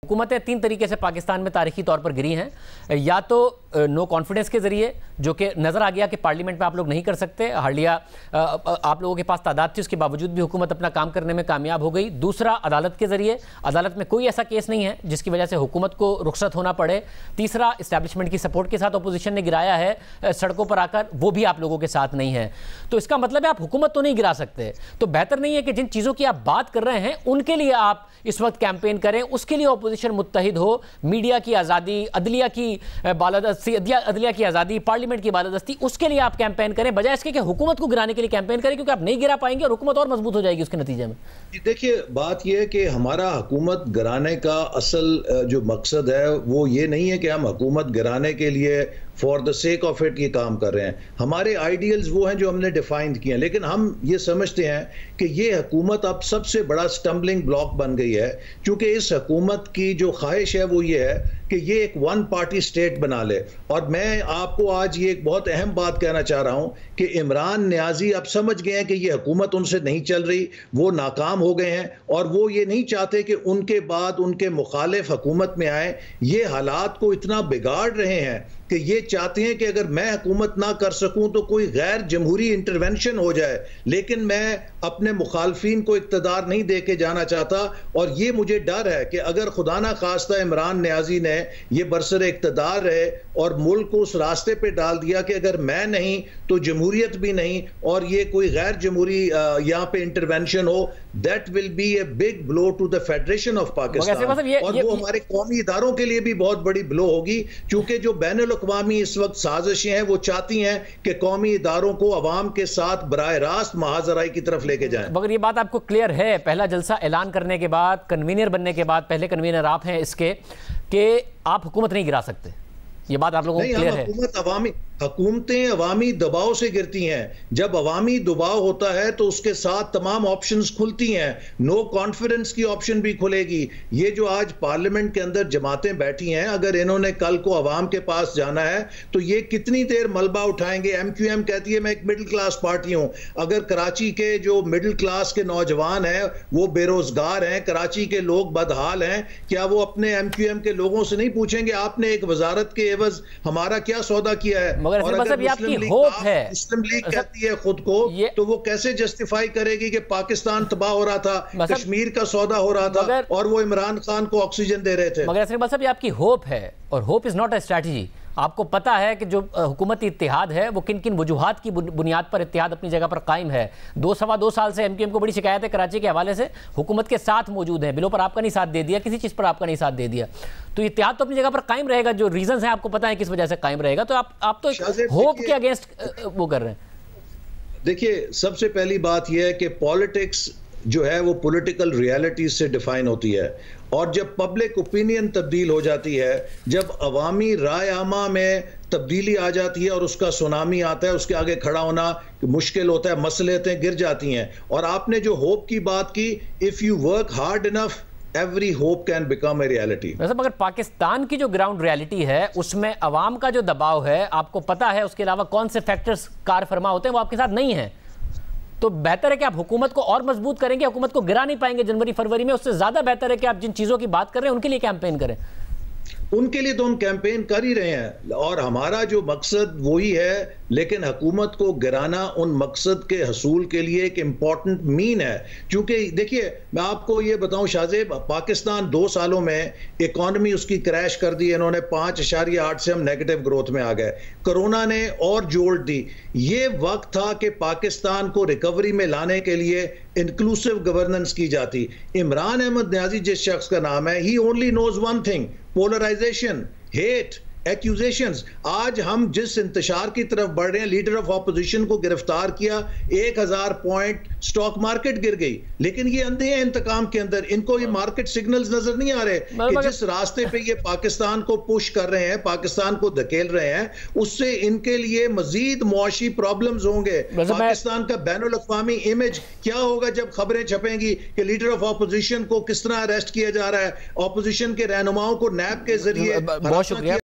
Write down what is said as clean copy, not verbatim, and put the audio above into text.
हुकूमतें तीन तरीके से पाकिस्तान में तारीखी तौर पर गिरी हैं, या तो नो कॉन्फिडेंस के जरिए, जो कि नज़र आ गया कि पार्लियामेंट में आप लोग नहीं कर सकते, हालिया आप लोगों के पास तादाद थी, उसके बावजूद भी हुकूमत अपना काम करने में कामयाब हो गई। दूसरा, अदालत के जरिए, अदालत में कोई ऐसा केस नहीं है जिसकी वजह से हुकूमत को रुखसत होना पड़े। तीसरा, इस्टेब्लिशमेंट की सपोर्ट के साथ अपोजिशन ने गिराया है सड़कों पर आकर, वो भी आप लोगों के साथ नहीं है। तो इसका मतलब है आप हुकूमत तो नहीं गिरा सकते। तो बेहतर नहीं है कि जिन चीज़ों की आप बात कर रहे हैं उनके लिए आप इस वक्त कैंपेन करें, उसके लिए अपोजिशन मुत्तहिद हो, मीडिया की आज़ादी, अदलिया की बालादस्ती, अदलिया की आज़ादी, पार्लियामेंट की बालादस्ती, उसके लिए आप कैंपेन करें, बजाय इसके कि हुकूमत को गिराने के लिए कैंपेन करें, क्योंकि आप नहीं गिरा पाएंगे और हुकूमत और मजबूत हो जाएगी उसके नतीजे में। देखिए, बात यह है कि हमारा हुकूमत गिराने का असल जो मकसद है वो ये नहीं है कि हम हुकूमत गिराने के लिए for the sake of it ये काम कर रहे हैं। हमारे आइडियल्स वो हैं जो हमने डिफाइन किए हैं, लेकिन हम ये समझते हैं कि ये हुकूमत अब सबसे बड़ा स्टम्बलिंग ब्लॉक बन गई है, क्योंकि इस हुकूमत की जो ख्वाहिश है वो ये है कि ये एक वन पार्टी स्टेट बना ले। और मैं आपको आज ये एक बहुत अहम बात कहना चाह रहा हूं कि इमरान नियाजी अब समझ गए हैं कि ये हुकूमत उनसे नहीं चल रही, वो नाकाम हो गए हैं और वो ये नहीं चाहते कि उनके बाद उनके मुखालिफ हुकूमत में आए। ये हालात को इतना बिगाड़ रहे हैं कि ये चाहते हैं कि अगर मैं हुकूमत ना कर सकूं तो कोई गैर जमहूरी इंटरवेंशन हो जाए, लेकिन मैं अपने मुखालफीन को इक़्तिदार नहीं दे के जाना चाहता। और ये मुझे डर है कि अगर खुदा ना खास्ता इमरान नियाजी ने ये बरसरे इक़्तिदार रहे और मुल्क को उस रास्ते पे डाल दिया कि अगर मैं नहीं तो जमहूरियत भी नहीं, और ये कोई गैर जमहूरी यहाँ पे इंटरवेंशन हो, that will be a big blow to the federation of Pakistan. और वो हमारे कौमी इदारों के लिए भी बहुत बड़ी ब्लो होगी, क्योंकि जो बैनुल अक़वामी इस वक्त साजिशें हैं वो चाहती हैं कि कौमी इदारों को अवाम के साथ बराह रास्त महाजराई की तरफ लेके जाएं। मगर ये बात आपको क्लियर है, पहला जलसा ऐलान करने के बाद, कन्वीनर बनने के बाद, पहले कन्वीनर आप हैं इसके, कि आप हुकूमत नहीं गिरा सकते, ये बात आप लोगों को क्लियर है? हुकूमतें अवामी दबाव से गिरती हैं। जब अवामी दबाव होता है तो उसके साथ तमाम ऑप्शंस खुलती हैं, नो कॉन्फिडेंस की ऑप्शन भी खुलेगी। ये जो आज पार्लियामेंट के अंदर जमातें बैठी हैं, अगर इन्होंने कल को अवाम के पास जाना है तो ये कितनी देर मलबा उठाएंगे? MQM कहती है मैं एक मिडिल क्लास पार्टी हूं। अगर कराची के जो मिडिल क्लास के नौजवान हैं वो बेरोजगार हैं, कराची के लोग बदहाल हैं, क्या वो अपने MQM के लोगों से नहीं पूछेंगे आपने एक वजारत के एवज हमारा क्या सौदा किया है? मगर मतलब ये आपकी होप है, मुस्लिम लीग कहती है खुद को, तो वो कैसे जस्टिफाई करेगी कि पाकिस्तान तबाह हो रहा था, कश्मीर का सौदा हो रहा था और वो इमरान खान को ऑक्सीजन दे रहे थे? मगर मतलब ये आपकी होप है, और hope is not a strategy. आपको पता है कि जो हुकूमती इत्तेहाद है वो किन किन वजूहात की बुनियाद पर इत्तेहाद अपनी जगह पर कायम है। सवा दो साल से MQM को बड़ी शिकायत है कराची के हवाले से, हुकूमत के साथ मौजूद है, बिलों पर आपका नहीं साथ दे दिया, किसी चीज़ पर आपका नहीं साथ दे दिया, तो इत्तेहाद तो अपनी जगह पर कायम रहेगा। जो रीजंस हैं आपको पता है किस वजह से कायम रहेगा, तो आप तो होप के अगेंस्ट वो कर रहे हैं। देखिए, सबसे पहली बात यह है कि पॉलिटिक्स जो है वो पॉलिटिकल रियलिटीज से डिफाइन होती है, और जब पब्लिक ओपिनियन तब्दील हो जाती है, जब अवामी राय आमा में तब्दीली आ जाती है और उसका सुनामी आता है, उसके आगे खड़ा होना मुश्किल होता है, मसलें गिर जाती हैं। और आपने जो होप की बात की, if you work hard enough every hope can become a reality. वैसे मगर पाकिस्तान की जो ग्राउंड रियलिटी है उसमें अवाम का जो दबाव है आपको पता है, उसके अलावा कौन से फैक्टर्स कार फरमा होते हैं, वो आपके साथ नहीं है। तो बेहतर है कि आप हुकूमत को और मजबूत करेंगे, हुकूमत को गिरा नहीं पाएंगे जनवरी फरवरी में, उससे ज्यादा बेहतर है कि आप जिन चीजों की बात कर रहे हैं उनके लिए कैंपेन करें। उनके लिए तो हम कैंपेन कर ही रहे हैं और हमारा जो मकसद वही है, लेकिन हुकूमत को गिराना उन मकसद के हसूल के लिए एक इम्पॉर्टेंट मीन है। क्योंकि देखिए, मैं आपको ये बताऊं शाहजेब, पाकिस्तान 2 सालों में इकॉनमी उसकी क्रैश कर दी, इन्होंने 5.8 से हम नेगेटिव ग्रोथ में आ गए, कोरोना ने और जोड़ दी। ये वक्त था कि पाकिस्तान को रिकवरी में लाने के लिए इंक्लूसिव गवर्नेंस की जाती। इमरान अहमद नियाजी जिस शख्स का नाम है, he only knows one thing, polarisation, hate, accusations. आज हम जिस इंतशार की तरफ बढ़ रहे हैं, लीडर ऑफ ऑपोजिशन को गिरफ्तार किया, 1000 पॉइंट स्टॉक मार्केट गिर गई, लेकिन ये अंधे हैं इंतकाम के अंदर, इनको ये मार्केट सिग्नल्स नजर नहीं आ रहे कि जिस रास्ते पे ये पाकिस्तान को पुश कर रहे हैं, पाकिस्तान को धकेल रहे हैं, उससे इनके लिए मजीद मुआशी प्रॉब्लम्स होंगे। पाकिस्तान का बैनुल अक़वामी इमेज क्या होगा जब खबरें छपेंगी कि लीडर ऑफ ऑपोजिशन को किस तरह अरेस्ट किया जा रहा है, ऑपोजिशन के रहनुमाओं को नैब के जरिए। बहुत शुक्रिया।